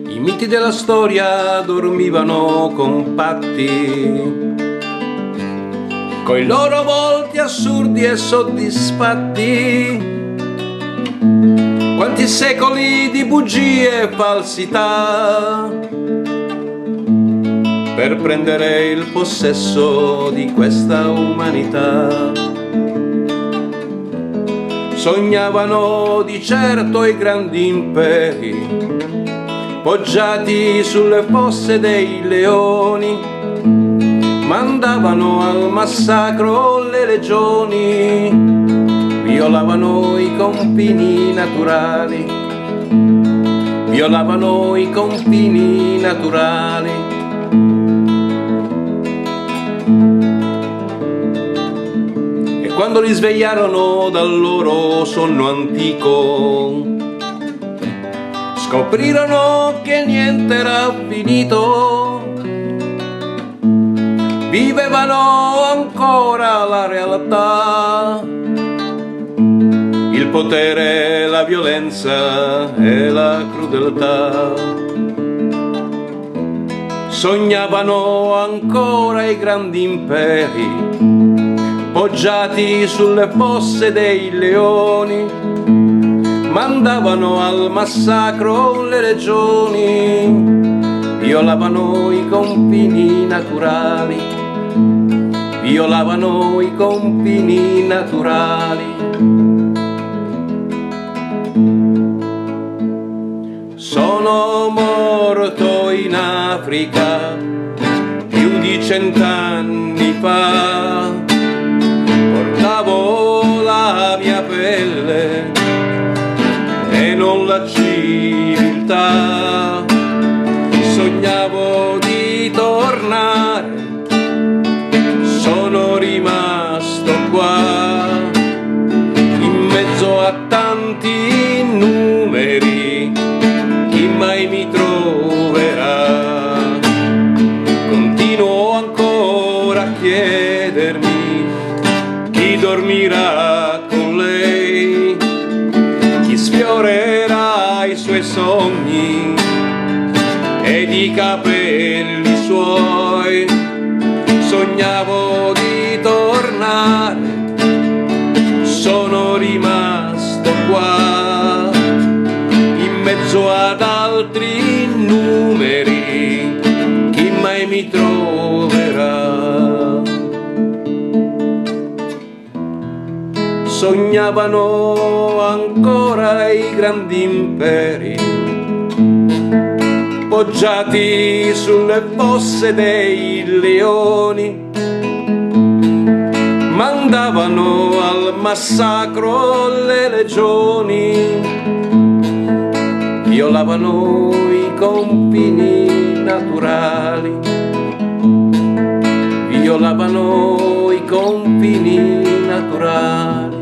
I miti della storia dormivano compatti, coi loro volti assurdi e soddisfatti. Quanti secoli di bugie e falsità per prendere il possesso di questa umanità. Sognavano di certo i grandi imperi, poggiati sulle fosse dei leoni, mandavano al massacro le legioni, violavano i confini naturali, violavano i confini naturali. E quando li svegliarono dal loro sonno antico, scoprirono che niente era finito. Vivevano ancora la realtà, il potere, la violenza e la crudeltà. Sognavano ancora i grandi imperi, poggiati sulle fosse dei leoni, mandavano al massacro le legioni, violavano i confini naturali, violavano i confini naturali. Sono morto in Africa più di 100 anni fa, portavo la mia pelle e non la civiltà. Sognavo di tornare, sono rimasto qua, in mezzo a tanti numeri, chi mai mi troverà? Continuo ancora a chiedermi chi dormirà con lei, chi sfiorerà i suoi sogni ed i capelli suoi. Sognavo di tornare, sono rimasto qua, in mezzo ad altri numeri, chi mai mi troverà? Sognavano ancora i grandi imperi, poggiati sulle fosse dei leoni, mandavano al massacro le legioni, violavano i confini naturali, violavano i confini naturali.